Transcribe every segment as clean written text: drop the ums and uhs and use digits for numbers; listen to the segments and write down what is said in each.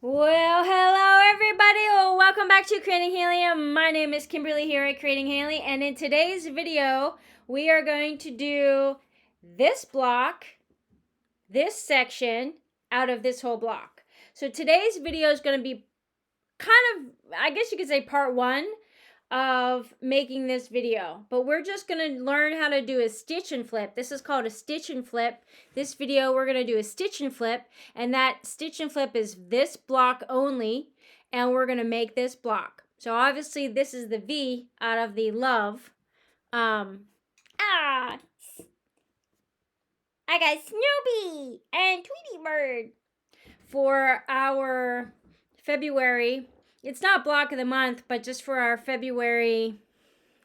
Well, hello everybody. Welcome back to Creating Helium. My name is Kimberly here at Creating Haley, and in today's video, we are going to do this block, this section out of this whole block. So today's video is going to be kind of, I guess you could say part one of making this video, but we're just going to learn how to do a stitch and flip. This is called a stitch and flip. This video we're going to do a stitch and flip, and that stitch and flip is this block only, and we're going to make this block. So obviously this is the V out of the love. I got Snoopy and Tweety Bird for our February. It's not block of the month, but just for our February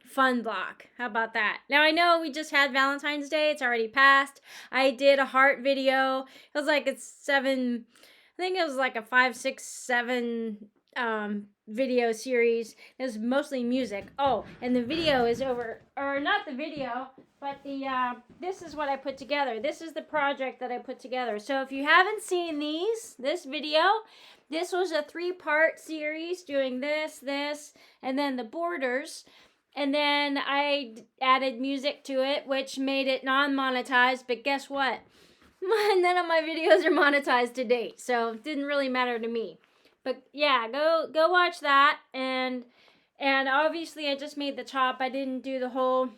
fun block. How about that? Now, I know we just had Valentine's Day. It's already passed. I did a heart video. It was like it's 7, I think it was like a 5, 6, 7 video series. It was mostly music. Oh, and the video is over, or not the video, but the this is what I put together. This is the project that I put together. So if you haven't seen this video, this was a 3-part series doing this, and then the borders. And then I added music to it, which made it non-monetized. But guess what? None of my videos are monetized to date, so it didn't really matter to me. But yeah, go watch that. And obviously I just made the top. I didn't do the whole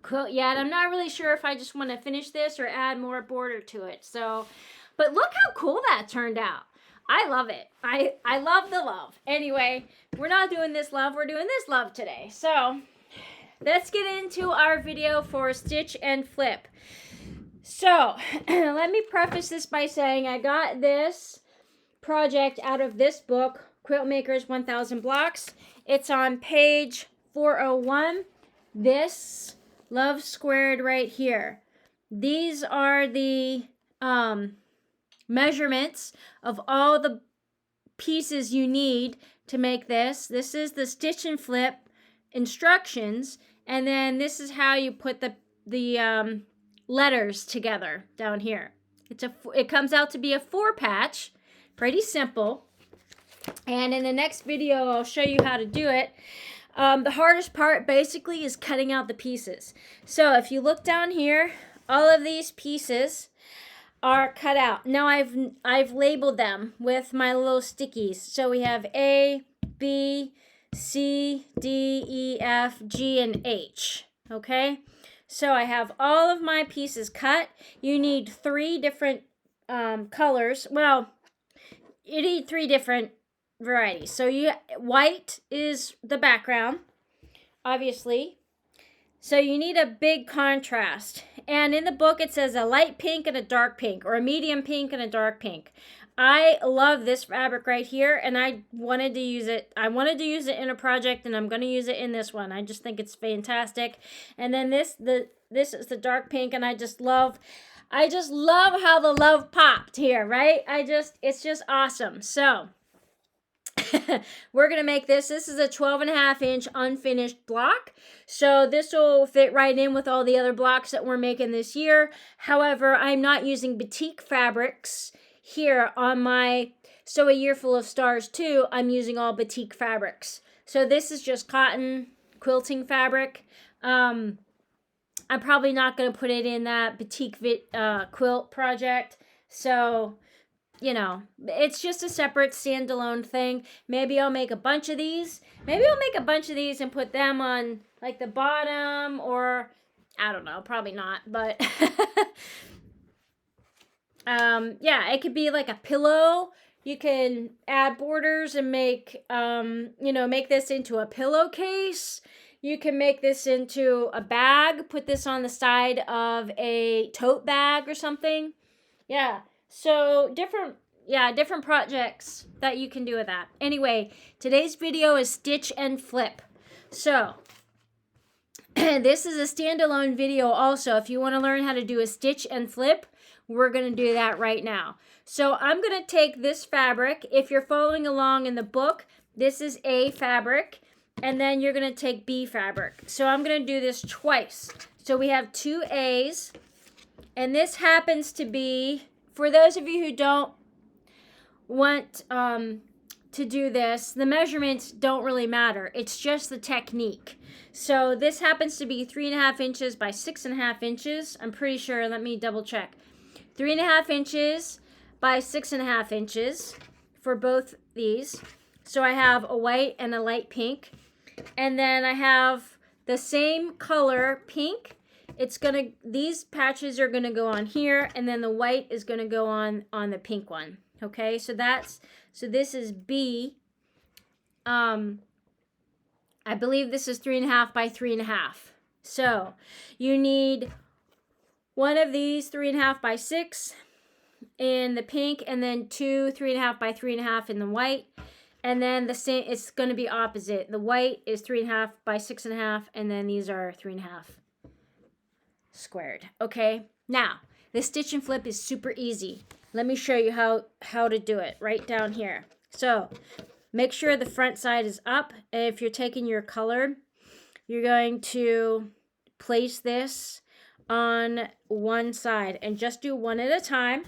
quilt yet. I'm not really sure if I just want to finish this or add more border to it. So, but look how cool that turned out. I love it. I love the love. Anyway, we're not doing this love. We're doing this love today. So let's get into our video for stitch and flip. So let me preface this by saying I got this project out of this book, Quilt Maker's 1000 Blocks. It's on page 401. This love squared right here. These are the measurements of all the pieces you need to make this. This is the stitch and flip instructions, and then this is how you put the letters together down here. It comes out to be a 4-patch, pretty simple. And in the next video, I'll show you how to do it. The hardest part basically is cutting out the pieces. So if you look down here, all of these pieces are cut out. Now I've labeled them with my little stickies. So we have A, B, C, D, E, F, G, and H. Okay? So I have all of my pieces cut. You need 3 different colors. Well, you need 3 different varieties. So white is the background, obviously. So you need a big contrast. And in the book it says a light pink and a dark pink, or a medium pink and a dark pink. I love this fabric right here, and I wanted to use it. I wanted to use it in a project, and I'm going to use it in this one. I just think it's fantastic. And then this is the dark pink, and I just love how the love popped here, right? It's just awesome. So we're going to make this. This is a 12.5-inch unfinished block. So this will fit right in with all the other blocks that we're making this year. However, I'm not using batik fabrics here on my Sew a Year Full of Stars 2. I'm using all batik fabrics. So this is just cotton quilting fabric. I'm probably not going to put it in that batik quilt project. So, you know, it's just a separate standalone thing. Maybe I'll make a bunch of these. Maybe I'll make a bunch of these and put them on like the bottom, or I don't know, probably not, but yeah, it could be like a pillow. You can add borders and make make this into a pillowcase. You can make this into a bag, put this on the side of a tote bag or something. Yeah. So different projects that you can do with that. Anyway, today's video is stitch and flip. So this is a standalone video also. If you want to learn how to do a stitch and flip, we're going to do that right now. So I'm going to take this fabric. If you're following along in the book, this is A fabric, and then you're going to take B fabric. So I'm going to do this twice. So we have 2 A's, and this happens to be, for those of you who don't want to do this, the measurements don't really matter. It's just the technique. So this happens to be 3.5 inches by 6.5 inches. I'm pretty sure. Let me double check. 3.5 inches by 6.5 inches for both these. So I have a white and a light pink. And then I have the same color pink. These patches are gonna go on here, and then the white is gonna go on the pink one. Okay, so this is B. I believe this is 3.5 by 3.5. So you need one of these 3.5 by 6 in the pink, and then two 3.5 by 3.5 in the white. And then the same, it's going to be opposite. The white is 3.5 by 6.5, and then these are 3.5 squared. Okay, now the stitch and flip is super easy. Let me show you how to do it right down here. So make sure the front side is up. And if you're taking your color, you're going to place this on one side and just do one at a time.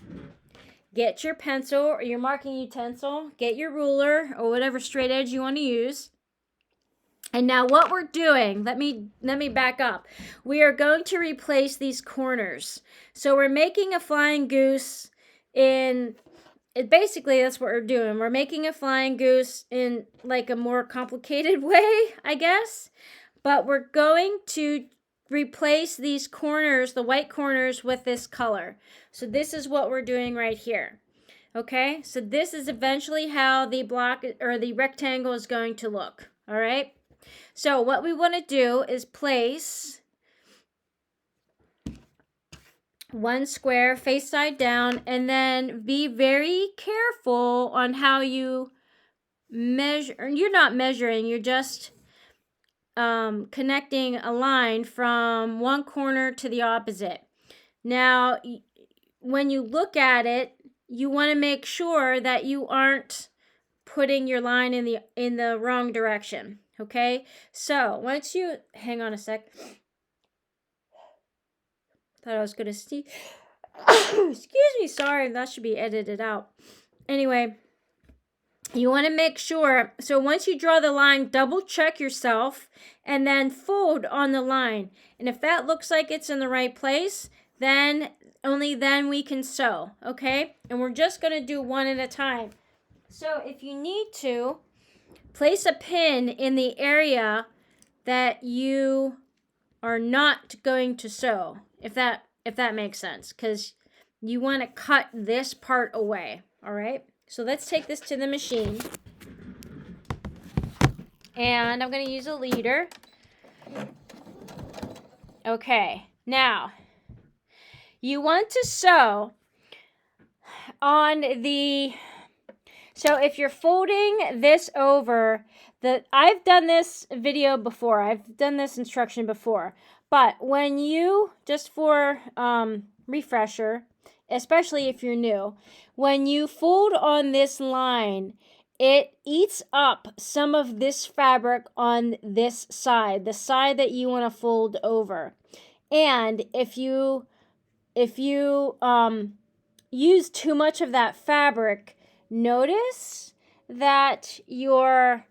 Get your pencil or your marking utensil, get your ruler or whatever straight edge you want to use. And now what we're doing, let me back up. We are going to replace these corners. So we're making a flying goose basically that's what we're doing. We're making a flying goose in like a more complicated way, I guess. But we're going to replace these corners, the white corners, with this color. So this is what we're doing right here. Okay, so this is eventually how the block or the rectangle is going to look. All right, so what we want to do is place one square face side down, and then be very careful on how you measure. You're not measuring, you're just connecting a line from one corner to the opposite. Now, when you look at it, you want to make sure that you aren't putting your line in the wrong direction. Okay, so once you hang on a sec. Thought I was gonna see. Excuse me, sorry, that should be edited out. Anyway, you want to make sure, so once you draw the line, double check yourself and then fold on the line. And if that looks like it's in the right place, then only then we can sew, okay? And we're just going to do one at a time. So if you need to, place a pin in the area that you are not going to sew, if that makes sense, because you want to cut this part away, all right? So let's take this to the machine. And I'm going to use a leader. Okay, now you want to sew on the, so if you're folding this over, I've done this video before, I've done this instruction before, but when you, just for refresher, especially if you're new, when you fold on this line, it eats up some of this fabric on this side, the side that you want to fold over. And if you use too much of that fabric, notice that your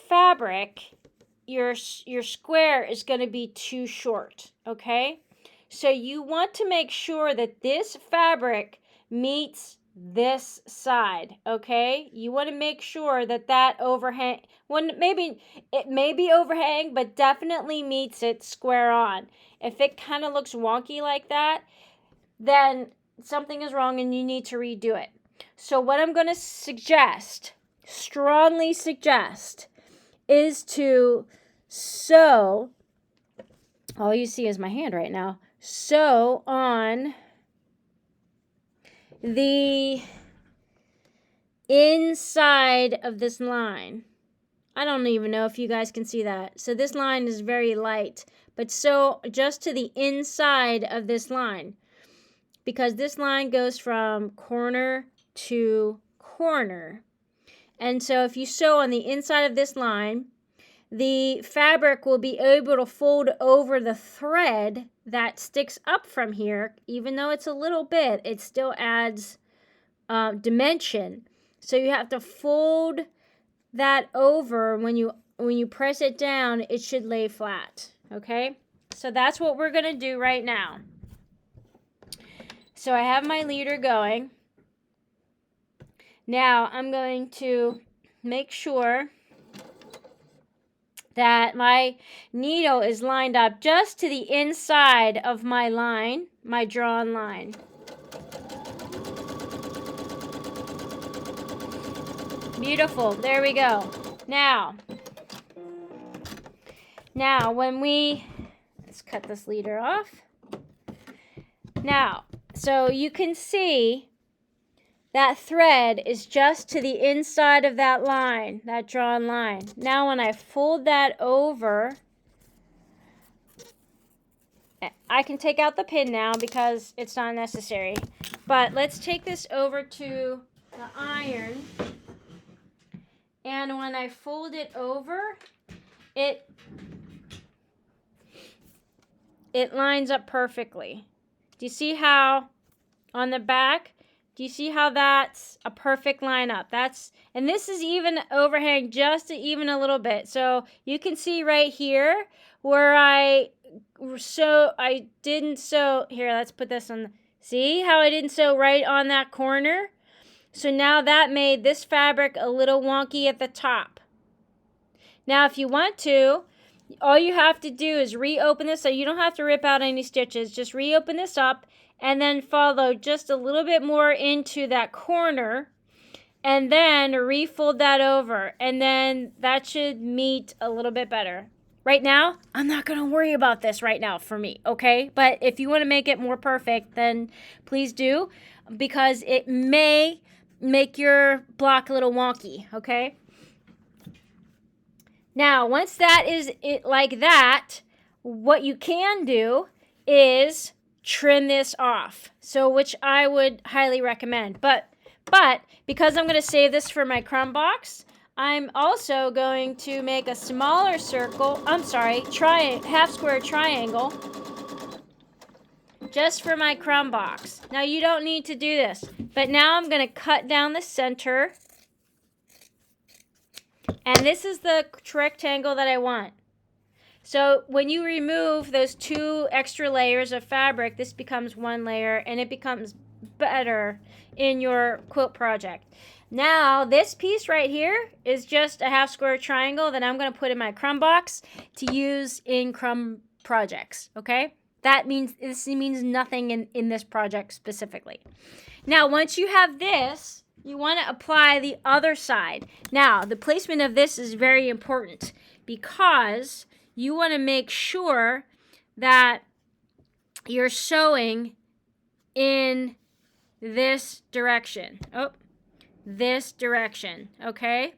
fabric, your square is going to be too short, okay? So you want to make sure that this fabric meets this side, okay? You want to make sure that overhang, it may be overhang, but definitely meets it square on. If it kind of looks wonky like that, then something is wrong and you need to redo it. So what I'm going to suggest, strongly suggest, is to sew, all you see is my hand right now, sew on the inside of this line. I don't even know if you guys can see that. So this line is very light, but sew just to the inside of this line, because this line goes from corner to corner. And so if you sew on the inside of this line, the fabric will be able to fold over the thread that sticks up from here. Even though it's a little bit, it still adds dimension. So you have to fold that over. When you press it down, it should lay flat. Okay, so that's what we're gonna do right now. So I have my leader going. Now I'm going to make sure that my needle is lined up just to the inside of my line, my drawn line. Beautiful, there we go. Now let's cut this leader off. Now, so you can see that thread is just to the inside of that line, that drawn line. Now when I fold that over, I can take out the pin now because it's not necessary. But let's take this over to the iron. And when I fold it over, it lines up perfectly. Do you see how on the back? Do you see how that's a perfect lineup? And this is even overhang just even a little bit. So you can see right here where didn't sew. Here, let's put this on. See how I didn't sew right on that corner? So now that made this fabric a little wonky at the top. Now if you want to, all you have to do is reopen this, so you don't have to rip out any stitches. Just reopen this up and then follow just a little bit more into that corner and then refold that over, and then that should meet a little bit better. Right now, I'm not going to worry about this right now for me, okay? But if you want to make it more perfect, then please do, because it may make your block a little wonky, okay? Now, once that is like that, what you can do is trim this off. So, which I would highly recommend. But because I'm going to save this for my crumb box, I'm also going to make a smaller circle. I'm sorry, half square triangle, just for my crumb box. Now, you don't need to do this. But now I'm going to cut down the center. And this is the rectangle that I want. So when you remove those 2 extra layers of fabric, this becomes 1 layer, and it becomes better in your quilt project. Now this piece right here is just a half square triangle that I'm going to put in my crumb box to use in crumb projects, okay? This means nothing in this project specifically. Now once you have this, you want to apply the other side. Now, the placement of this is very important because you want to make sure that you're sewing in this direction. Oh, this direction, okay?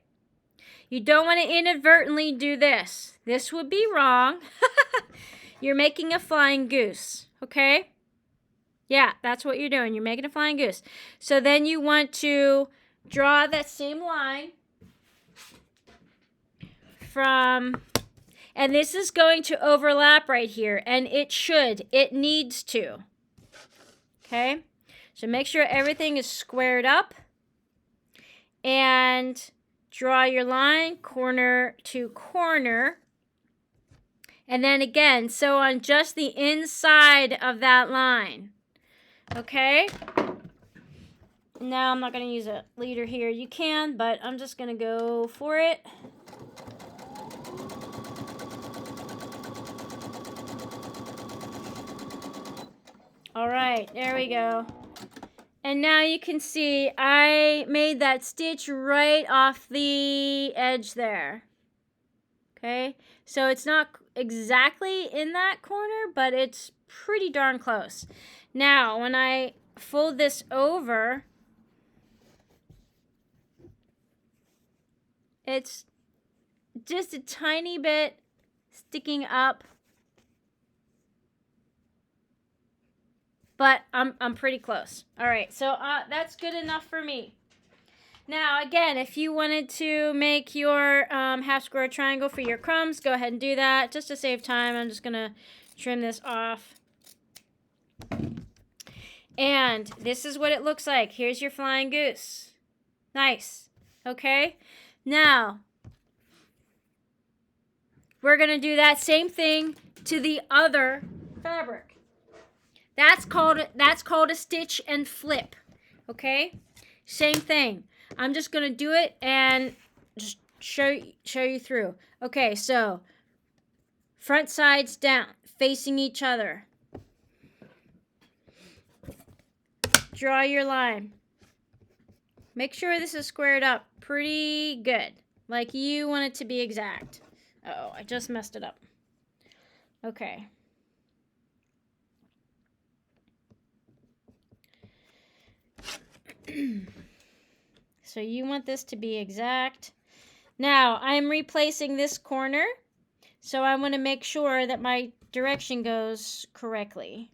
You don't want to inadvertently do this. This would be wrong. You're making a flying goose, okay? Yeah, that's what you're doing. You're making a flying goose. So then you want to draw that same line from, and this is going to overlap right here, and it needs to. Okay? So make sure everything is squared up and draw your line corner to corner. And then again, sew on just the inside of that line. Okay, now I'm not going to use a leader here. You can, but I'm just going to go for it. All right, there we go. And now you can see I made that stitch right off the edge there. Okay, so it's not exactly in that corner, but it's pretty darn close. Now, when I fold this over, it's just a tiny bit sticking up, but I'm pretty close. All right, so that's good enough for me. Now, again, if you wanted to make your half square triangle for your crumbs, go ahead and do that. Just to save time, I'm just going to trim this off. And this is what it looks like. Here's your flying goose. Nice. Okay? Now, we're going to do that same thing to the other fabric. That's called a stitch and flip. Okay? Same thing. I'm just going to do it and just show you through. Okay, so front sides down, facing each other. Draw your line. Make sure this is squared up pretty good. Like you want it to be exact. Uh-oh, I just messed it up. Okay. So you want this to be exact. Now, I'm replacing this corner. So I want to make sure that my direction goes correctly.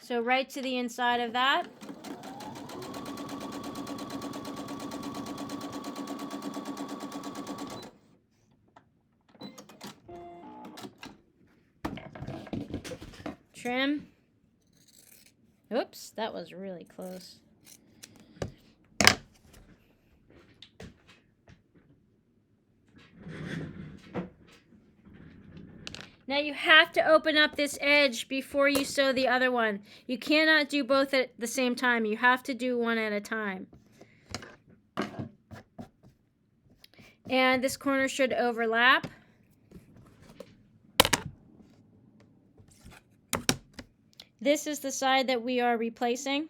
So right to the inside of that. Trim. Oops, that was really close. Now you have to open up this edge before you sew the other one. You cannot do both at the same time. You have to do one at a time. And this corner should overlap. This is the side that we are replacing.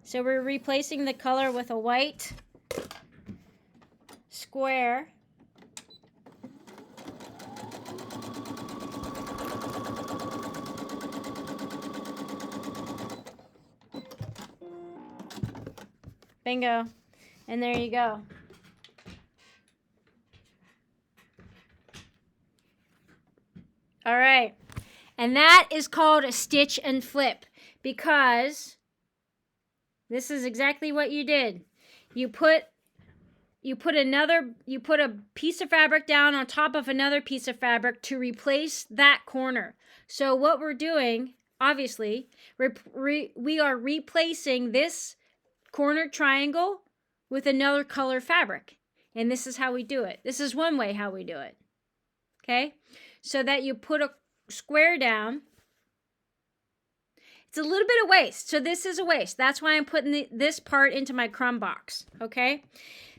So we're replacing the color with a white square. Bingo. And there you go. All right. And that is called a stitch and flip because this is exactly what you did. You put a piece of fabric down on top of another piece of fabric to replace that corner. So what we're doing, obviously, we are replacing this corner triangle with another color fabric. And this is how we do it. This is one way how we do it. Okay? So that you put a square down. It's a little bit of waste. So this is a waste. That's why I'm putting this part into my crumb box. Okay?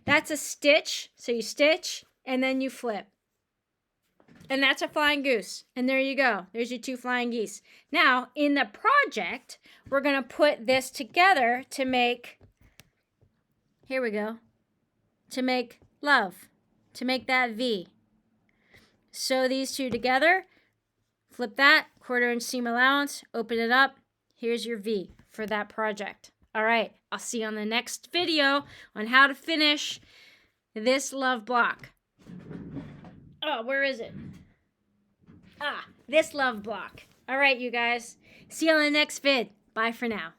That's a stitch. So you stitch and then you flip. And that's a flying goose. And there you go. There's your 2 flying geese. Now, in the project, we're going to put this together to make, here we go, to make love, to make that V. Sew these 2 together, flip that, 1/4 inch seam allowance, open it up. Here's your V for that project. All right, I'll see you on the next video on how to finish this love block. Oh, where is it? Ah, this love block. All right, you guys. See you on the next vid. Bye for now.